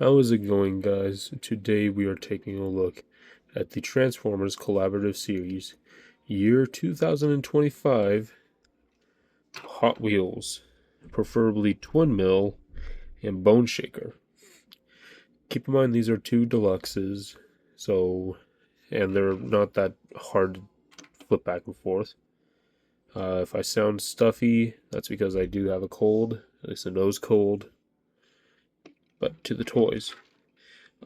How is it going, guys? Today we are taking a look at the Transformers Collaborative Series, year 2025 Hot Wheels, preferably Twin Mill and Bone Shaker. Keep in mind these are two deluxes, and they're not that hard to flip back and forth. If I sound stuffy, that's because I do have a cold, at least a nose cold. But to the toys.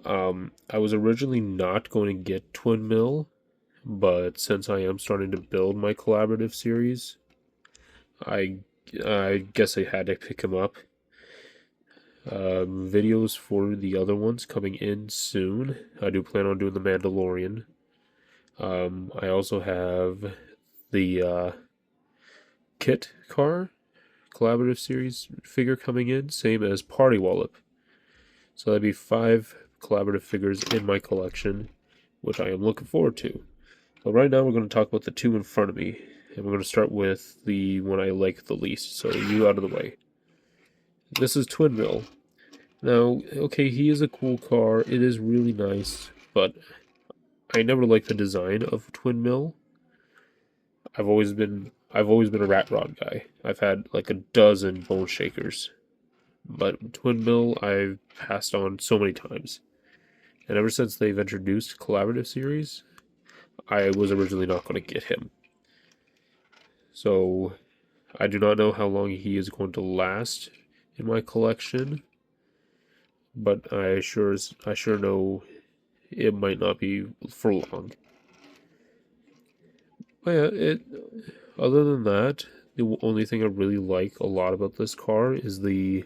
I was originally not going to get Twin Mill, but since I am starting to build my collaborative series, I I guess I had to pick him up. Videos for the other ones coming in soon. I do plan on doing the Mandalorian. I also have the Kit Car collaborative series figure coming in, same as Party Wallop. So that'd be 5 collaborative figures in my collection, which I am looking forward to. But right now we're going to talk about the two in front of me, and we're going to start with the one I like the least, so you out of the way. This is Twin Mill. Now, okay, he is a cool car, it is really nice, but I never liked the design of Twin Mill. I've always been a Rat Rod guy. I've had like a dozen Bone Shakers, but Twin Mill I've passed on so many times. And ever since they've introduced collaborative series, I was originally not going to get him. So I do not know how long he is going to last in my collection, but I sure know it might not be for long. But yeah, other than that, the only thing I really like a lot about this car is the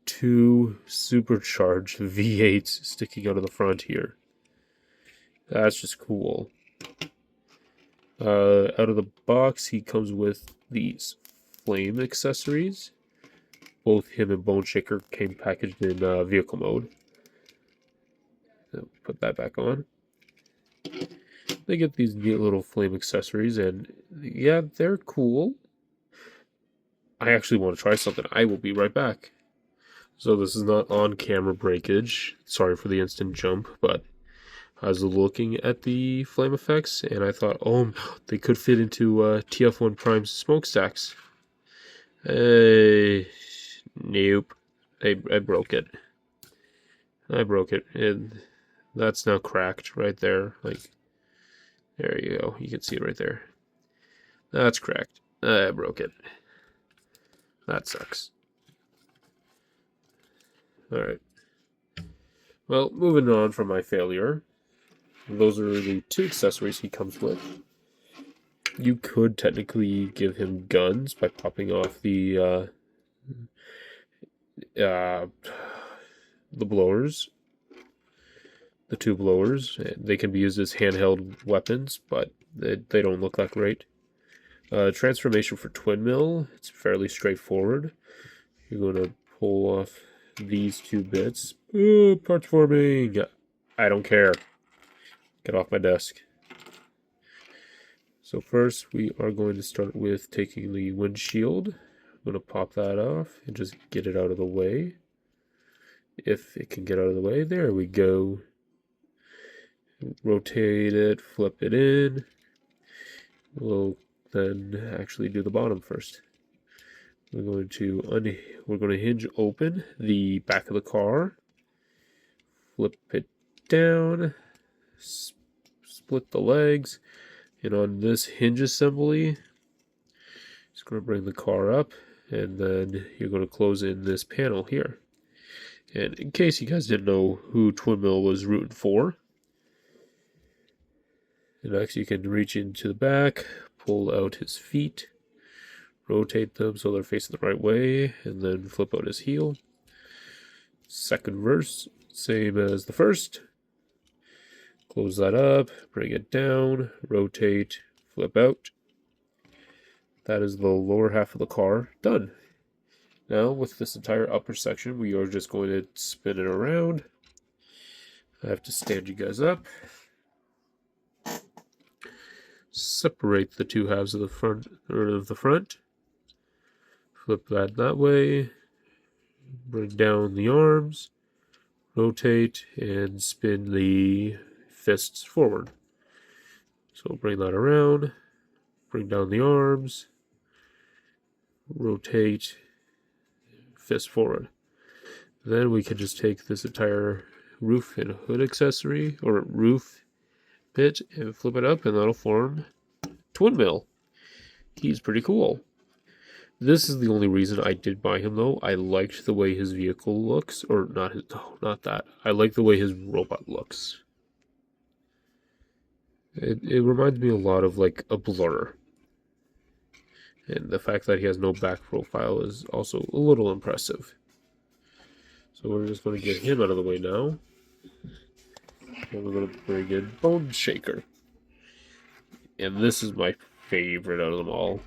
two supercharged V8s sticking out of the front here. That's just cool. Out of the box, he comes with these flame accessories. Both him and Bone Shaker came packaged in vehicle mode. So put that back on. They get these neat little flame accessories, and yeah, they're cool. I actually want to try something. I will be right back. So this is not on-camera breakage. Sorry for the instant jump, but I was looking at the flame effects, and I thought, oh, they could fit into TF1 Prime's smokestacks. Nope. I broke it. I broke it, and that's now cracked right there. Like, there you go. You can see it right there. That's cracked. I broke it. That sucks. Alright. Well, moving on from my failure. Those are the two accessories he comes with. You could technically give him guns by popping off the blowers. The two blowers. They can be used as handheld weapons, but they don't look that great. Transformation for Twin Mill, it's fairly straightforward. You're going to pull off these two bits. Ooh, parts forming! I don't care. Get off my desk. So first we are going to start with taking the windshield. I'm going to pop that off and just get it out of the way. If it can get out of the way, there we go. Rotate it, flip it in. We'll then actually do the bottom first. We're going to hinge open the back of the car, flip it down, split the legs, and on this hinge assembly, it's going to bring the car up, and then you're going to close in this panel here. And in case you guys didn't know who Twin Mill was rooting for, next you can reach into the back, pull out his feet, rotate them so they're facing the right way, and then flip out his heel. Second verse, same as the first. Close that up, bring it down, rotate, flip out. That is the lower half of the car done. Now, with this entire upper section, we are just going to spin it around. I have to stand you guys up. Separate the two halves of the front. Flip that way. Bring down the arms. rotate, and spin the fists forward. So bring that around, bring down the arms, rotate, fist forward. Then we can just take this entire roof and hood accessory, or roof bit, and flip it up, and that'll form Twin Mill. He's pretty cool. This is the only reason I did buy him, though. I liked the way his vehicle looks, or not his, no, not that. I like the way his robot looks. It reminds me a lot of like a Blur. And the fact that he has no back profile is also a little impressive. So we're just going to get him out of the way now. And we're going to bring in Bone Shaker. And this is my favorite out of them all.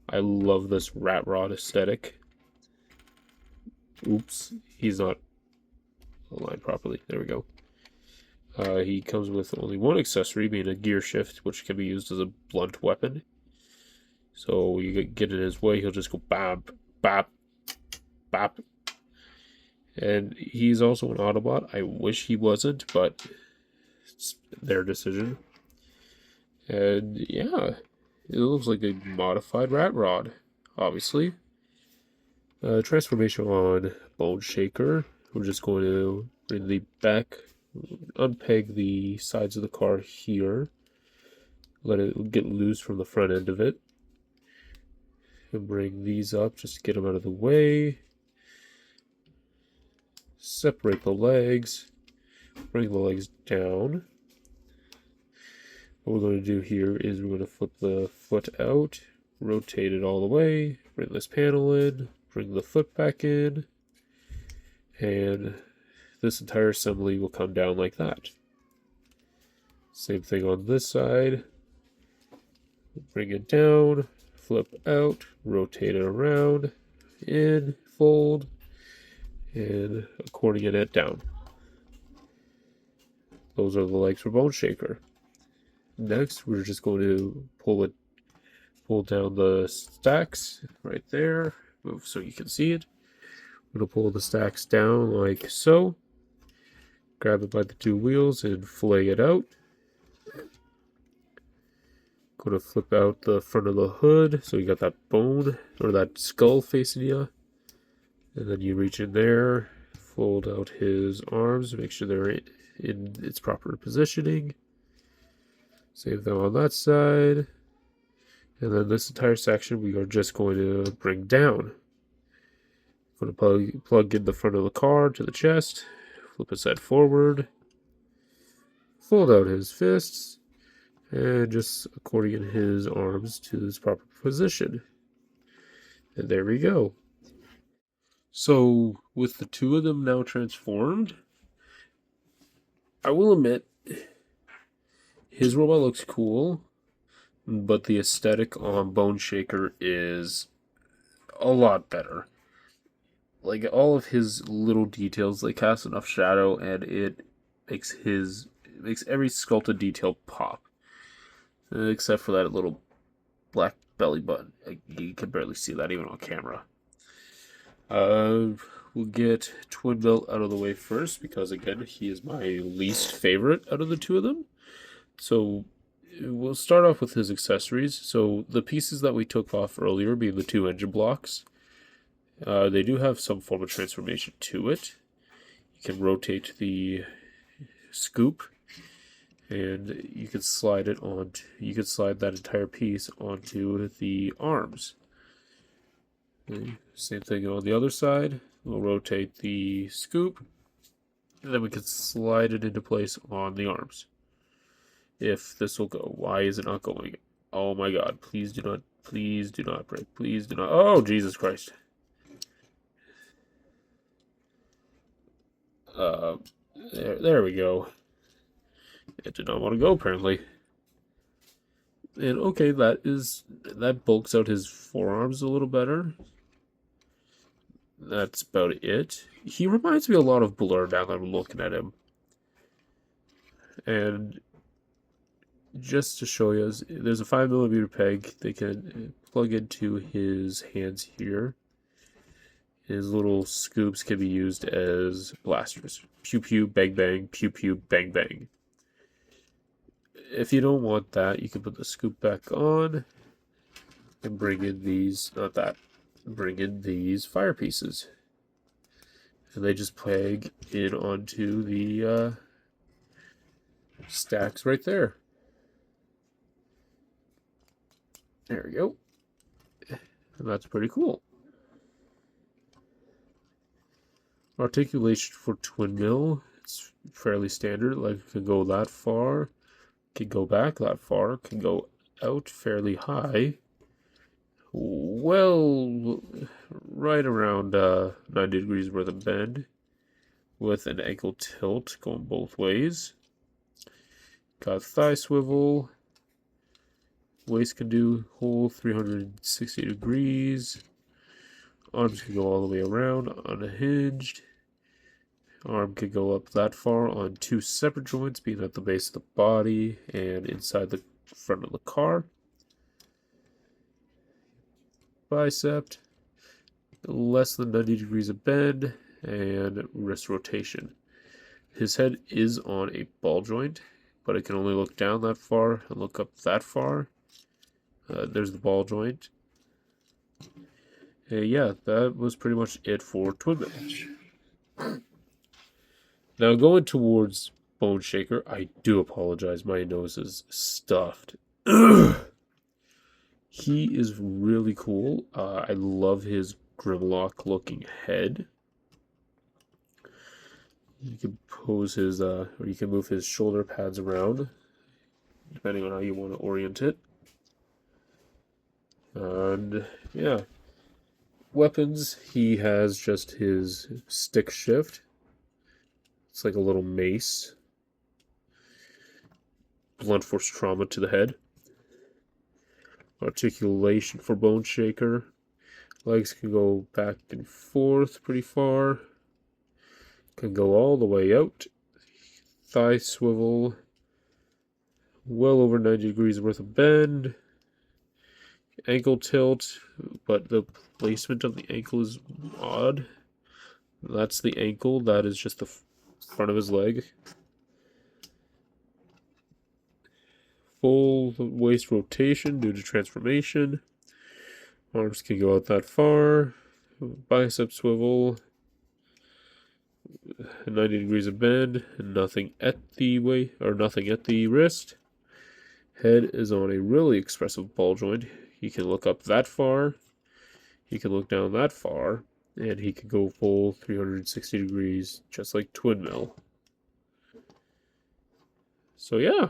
I love this rat rod aesthetic. Oops, he's not aligned properly. There we go. He comes with only one accessory, being a gear shift, which can be used as a blunt weapon. So you get in his way, he'll just go bap, bap, bap. And he's also an Autobot. I wish he wasn't, but it's their decision. And yeah, it looks like a modified Rat Rod, obviously. Transformation on Bone Shaker. We're just going to bring the back, unpeg the sides of the car here. Let it get loose from the front end of it. And bring these up, just to get them out of the way. Separate the legs. Bring the legs down. What we're going to do here is we're going to flip the foot out, rotate it all the way, bring this panel in, bring the foot back in, and this entire assembly will come down like that. Same thing on this side. Bring it down, flip out, rotate it around, in, fold, and accordion it down. Those are the legs for Bone Shaker. Next, we're just going to pull down the stacks right there, move so you can see it. We're going to pull the stacks down like so. Grab it by the two wheels and fillet it out. Going to flip out the front of the hood so you got that bone or that skull facing you. And then you reach in there, fold out his arms, make sure they're in its proper positioning. Save them on that side. And then this entire section we are just going to bring down. Going to plug in the front of the car to the chest, flip his head forward, fold out his fists, and just accordion his arms to his proper position. And there we go. So, with the two of them now transformed, I will admit, his robot looks cool, but the aesthetic on Bone Shaker is a lot better. Like, all of his little details, they cast enough shadow, and it makes every sculpted detail pop. Except for that little black belly button. You can barely see that even on camera. We'll get Twin Mill out of the way first, because again, he is my least favorite out of the two of them. So we'll start off with his accessories. So the pieces that we took off earlier, being the two engine blocks, they do have some form of transformation to it. You can rotate the scoop, and you can slide it on. You can slide that entire piece onto the arms. Okay. Same thing on the other side. We'll rotate the scoop, and then we can slide it into place on the arms. If this will go. Why is it not going? Oh my god, please do not break. Please do not. Oh, Jesus Christ. There we go. It did not want to go, apparently. And okay, that bulks out his forearms a little better. That's about it. He reminds me a lot of Blur now that I'm looking at him. And just to show you, there's a 5mm peg they can plug into his hands here. His little scoops can be used as blasters. Pew pew, bang bang, pew pew, bang bang. If you don't want that, you can put the scoop back on and bring in these, not that, bring in these fire pieces. And they just peg in onto the stacks right there. There we go. And that's pretty cool. Articulation for twin mill, it's fairly standard. Like it can go that far, can go back that far, can go out fairly high. Well, right around 90 degrees worth of bend with an ankle tilt going both ways. Got thigh swivel. Waist can do whole 360 degrees. Arms can go all the way around unhinged. Arm can go up that far on two separate joints, being at the base of the body and inside the front of the car. Bicep, less than 90 degrees of bend, and wrist rotation. His head is on a ball joint, but it can only look down that far and look up that far. There's the ball joint. Yeah, that was pretty much it for Twin Mill. Now going towards Bone Shaker, I do apologize. My nose is stuffed. He is really cool. I love his Grimlock looking head. You can pose his, or you can move his shoulder pads around, depending on how you want to orient it. And yeah, weapons, he has just his stick shift. It's like a little mace. Blunt force trauma to the head. Articulation for Bone Shaker. Legs can go back and forth pretty far. Can go all the way out. Thigh swivel. Well over 90 degrees worth of bend. Ankle tilt, but the placement of the ankle is odd. That's the ankle. That is just the front of his leg. Full waist rotation due to transformation. Arms can go out that far. Bicep swivel. 90 degrees of bend. And nothing at the waist or nothing at the wrist. Head is on a really expressive ball joint. He can look up that far. He can look down that far. And he can go full 360 degrees, just like Twin Mill. So yeah.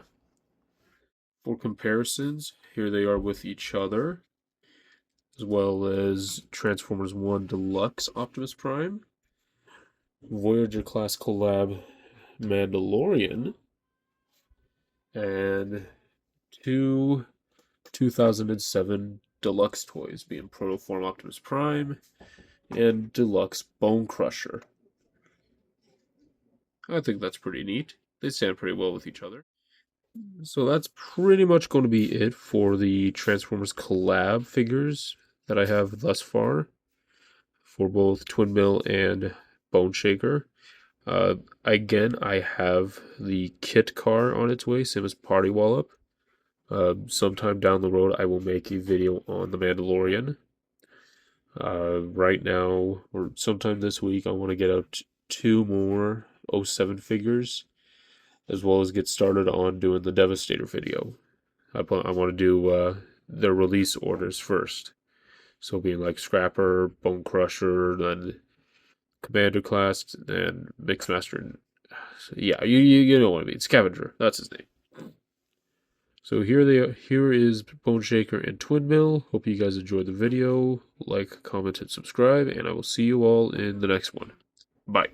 For comparisons, here they are with each other, as well as Transformers 1 Deluxe Optimus Prime, Voyager class collab Mandalorian, and two 2007 Deluxe toys, being Protoform Optimus Prime and Deluxe Bone Crusher. I think that's pretty neat. They stand pretty well with each other. So that's pretty much going to be it for the Transformers collab figures that I have thus far for both Twin Mill and Bone Shaker. Again, I have the kit car on its way, same as Party Wallop. Sometime down the road, I will make a video on the Mandalorian. Right now, or sometime this week, I want to get out two more 07 figures, as well as get started on doing the Devastator video. I want to do their release orders first. So being like Scrapper, Bone Crusher, then Commander class, and Mixmaster. Yeah, you know what I mean. Scavenger, that's his name. So here they are. Here is Bone Shaker and Twin Mill. Hope you guys enjoyed the video. Like, comment, and subscribe, and I will see you all in the next one. Bye.